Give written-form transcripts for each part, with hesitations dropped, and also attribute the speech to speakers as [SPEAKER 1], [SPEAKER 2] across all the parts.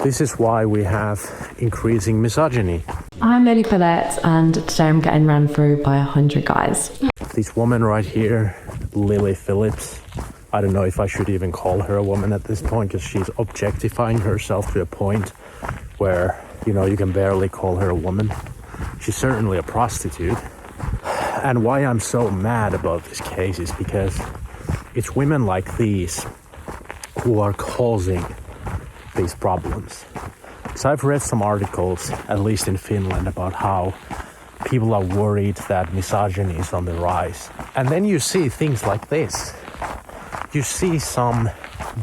[SPEAKER 1] This is why we have increasing misogyny.
[SPEAKER 2] I'm Lily Phillips, and today I'm getting ran through by 100 guys.
[SPEAKER 1] This woman right here, Lily Phillips, I don't know if I should even call her a woman at this point, because she's objectifying herself to a point where, you can barely call her a woman. She's certainly a prostitute. And why I'm so mad about this case is because it's women like these who are causing these problems. So I've read some articles, at least in Finland, about how people are worried that misogyny is on the rise. And then you see things like this. You see some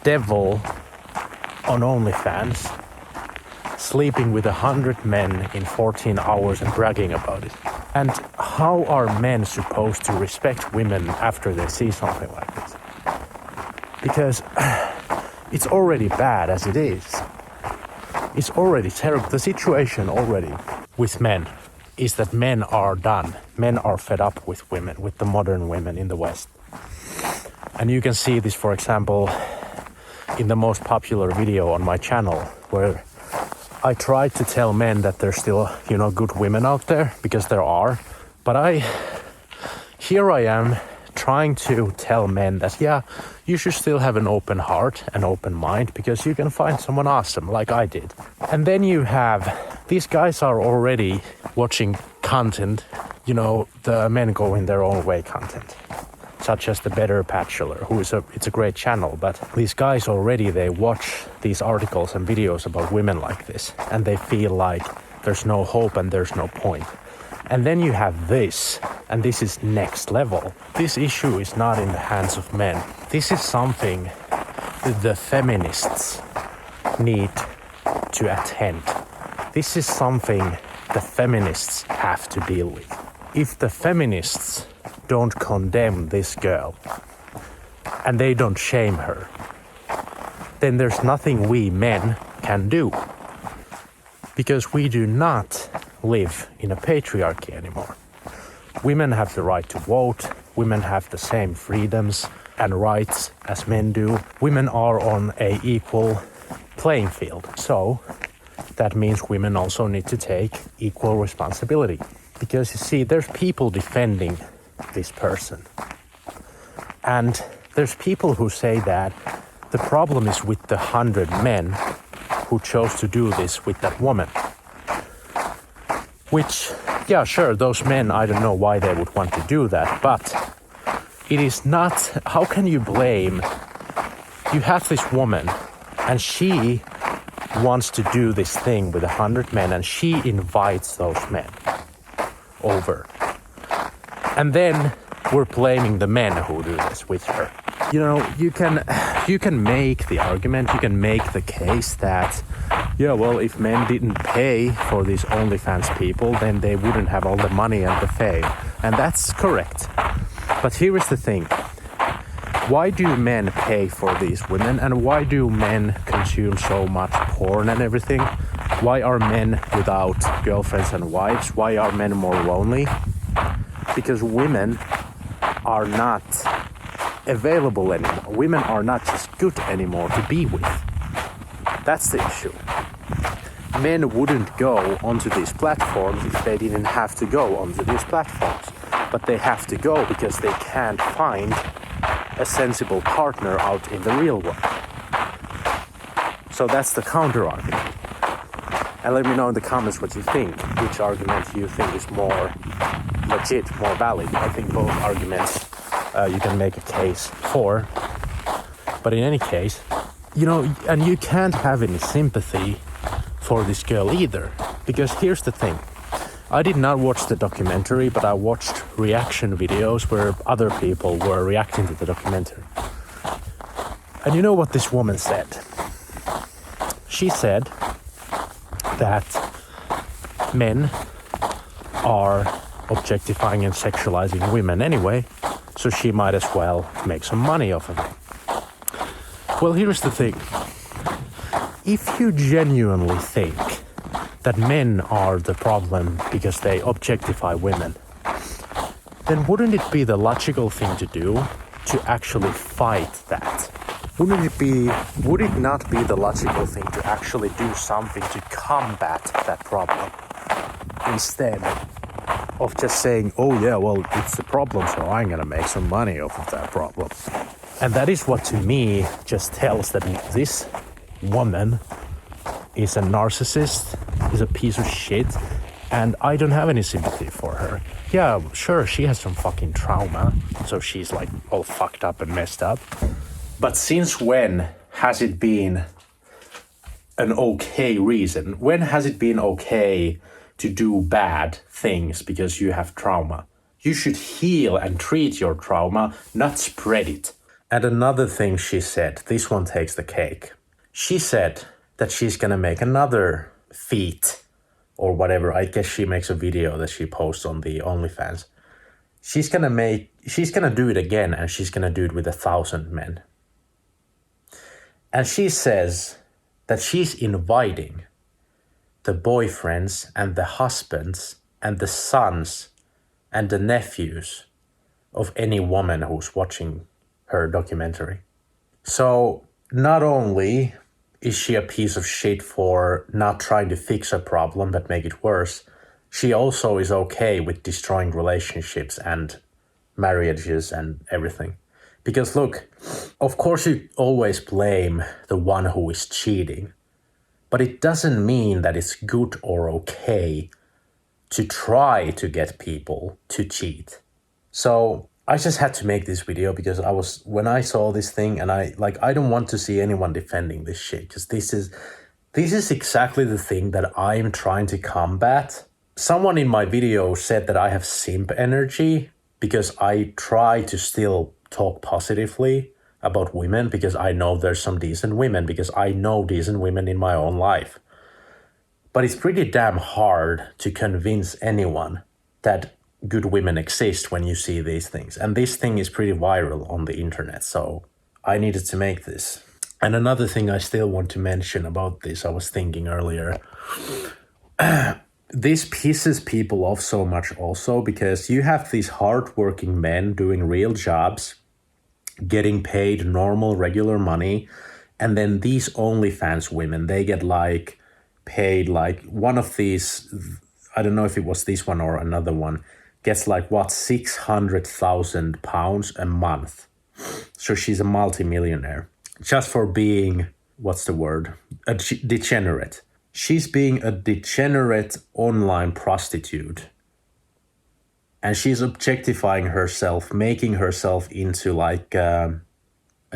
[SPEAKER 1] devil on OnlyFans sleeping with 100 men in 14 hours and bragging about it. And how are men supposed to respect women after they see something like this? Because it's already bad as it is. It's already terrible. The situation already with men is that men are done. Men are fed up with women, with the modern women in the West. And you can see this, for example, in the most popular video on my channel, where I try to tell men that there's still, good women out there, because there are. But here I am trying to tell men that, you should still have an open heart, an open mind, because you can find someone awesome like I did. And then you have, these guys are already watching content, the men going their own way content, such as The Better Bachelor, it's a great channel, but these guys already, they watch these articles and videos about women like this, and they feel like there's no hope and there's no point. And then you have this, and this is next level. This issue is not in the hands of men. This is something the feminists need to attend. This is something the feminists have to deal with. If the feminists don't condemn this girl and they don't shame her, then there's nothing we men can do. Because we do not live in a patriarchy anymore. Women have the right to vote. Women have the same freedoms and rights as men do. Women are on an equal playing field. So that means women also need to take equal responsibility. Because you see, there's people defending this person. And there's people who say that the problem is with the 100 men who chose to do this with that woman. Which, sure, those men, I don't know why they would want to do that, but it is not, how can you blame, you have this woman and she wants to do this thing with 100 men and she invites those men over. And then we're blaming the men who do this with her. You can make the argument, you can make the case that, if men didn't pay for these OnlyFans people, then they wouldn't have all the money and the fame. And that's correct. But here is the thing. Why do men pay for these women? And why do men consume so much porn and everything? Why are men without girlfriends and wives? Why are men more lonely? Because women are not available anymore. Women are not just good anymore to be with. That's the issue. Men wouldn't go onto these platforms if they didn't have to go onto these platforms. But they have to go because they can't find a sensible partner out in the real world. So that's the counter argument. And let me know in the comments what you think. Which argument you think is more legit, more valid. I think both arguments you can make a case for. But in any case, and you can't have any sympathy for this girl either. Because here's the thing. I did not watch the documentary, but I watched reaction videos where other people were reacting to the documentary. And you know what this woman said? She said that men are objectifying and sexualizing women anyway, so she might as well make some money off of it. Well, here's the thing. If you genuinely think that men are the problem because they objectify women, then wouldn't it be the logical thing to do to actually fight that? would it not be the logical thing to actually do something to combat that problem instead of just saying, oh yeah, well, it's a problem, so I'm gonna make some money off of that problem. And that is what to me just tells that this woman is a narcissist, is a piece of shit, and I don't have any sympathy for her. Yeah, sure, she has some fucking trauma, so she's like all fucked up and messed up. But since when has it been an okay reason? When has it been okay to do bad things because you have trauma? You should heal and treat your trauma, not spread it. And another thing she said, this one takes the cake. She said that she's gonna make another feat or whatever. I guess she makes a video that she posts on the OnlyFans. She's gonna do it again, and she's gonna do it with 1,000 men. And she says that she's inviting the boyfriends and the husbands and the sons and the nephews of any woman who's watching her documentary. So not only is she a piece of shit for not trying to fix a problem but make it worse, she also is okay with destroying relationships and marriages and everything. Because look, of course you always blame the one who is cheating, but it doesn't mean that it's good or okay to try to get people to cheat. So I just had to make this video because when I saw this thing, and I don't want to see anyone defending this shit, because this is exactly the thing that I'm trying to combat. Someone in my video said that I have simp energy because I try to still talk positively about women because I know there's some decent women, because I know decent women in my own life. But it's pretty damn hard to convince anyone that good women exist when you see these things. And this thing is pretty viral on the internet, so I needed to make this. And another thing I still want to mention about this, I was thinking earlier, this pisses people off so much also because you have these hardworking men doing real jobs, getting paid normal, regular money, and then these OnlyFans women, they get like paid like one of these, I don't know if it was this one or another one, gets like what, £600,000 a month. So she's a multimillionaire just for being, what's the word, a degenerate. She's being a degenerate online prostitute. And she's objectifying herself, making herself into like a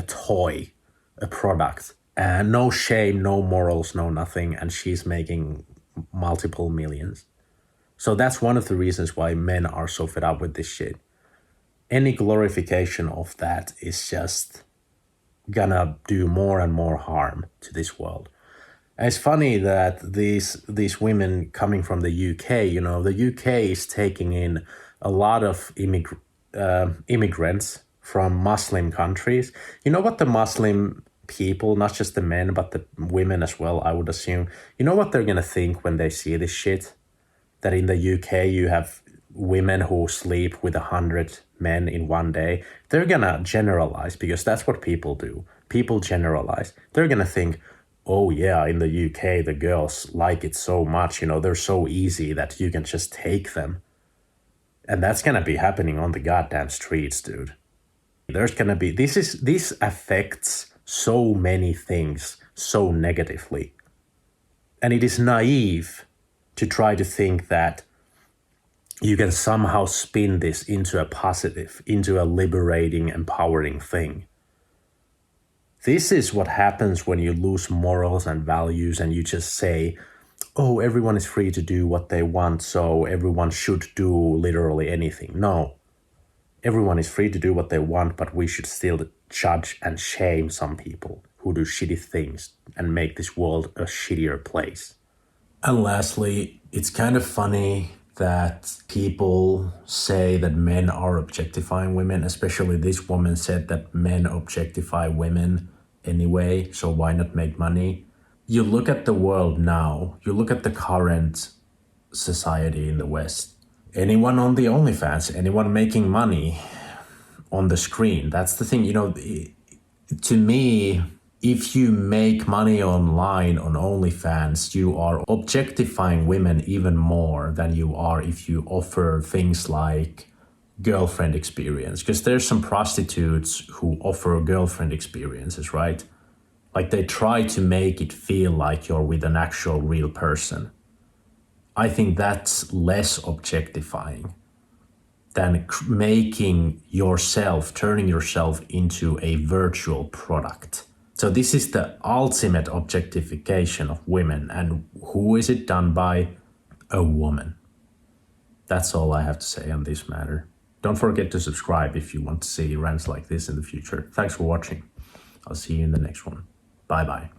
[SPEAKER 1] toy, a product. No shame, no morals, no nothing. And she's making multiple millions. So that's one of the reasons why men are so fed up with this shit. Any glorification of that is just gonna do more and more harm to this world. And it's funny that these women coming from the UK, you know, the UK is taking in a lot of immigrants from Muslim countries. You know what the Muslim people, not just the men, but the women as well, I would assume, you know what they're gonna think when they see this shit? That in the UK you have women who sleep with 100 men in one day. They're gonna generalize because that's what people do. People generalize. They're gonna think, oh yeah, in the UK the girls like it so much, you know, they're so easy that you can just take them. And that's gonna be happening on the goddamn streets, dude. There's gonna be, this affects so many things so negatively. And it is naive to try to think that you can somehow spin this into a positive, into a liberating, empowering thing. This is what happens when you lose morals and values and you just say, oh, everyone is free to do what they want, so everyone should do literally anything. No, everyone is free to do what they want, but we should still judge and shame some people who do shitty things and make this world a shittier place. And lastly, it's kind of funny that people say that men are objectifying women, especially this woman said that men objectify women anyway, so why not make money? You look at the world now, you look at the current society in the West, anyone on the OnlyFans, anyone making money on the screen, that's the thing, you know, To me, if you make money online on OnlyFans, you are objectifying women even more than you are if you offer things like girlfriend experience. Because there's some prostitutes who offer girlfriend experiences, right? Like they try to make it feel like you're with an actual real person. I think that's less objectifying than turning yourself into a virtual product. So this is the ultimate objectification of women. And who is it done by? A woman. That's all I have to say on this matter. Don't forget to subscribe if you want to see rants like this in the future. Thanks for watching. I'll see you in the next one. Bye bye.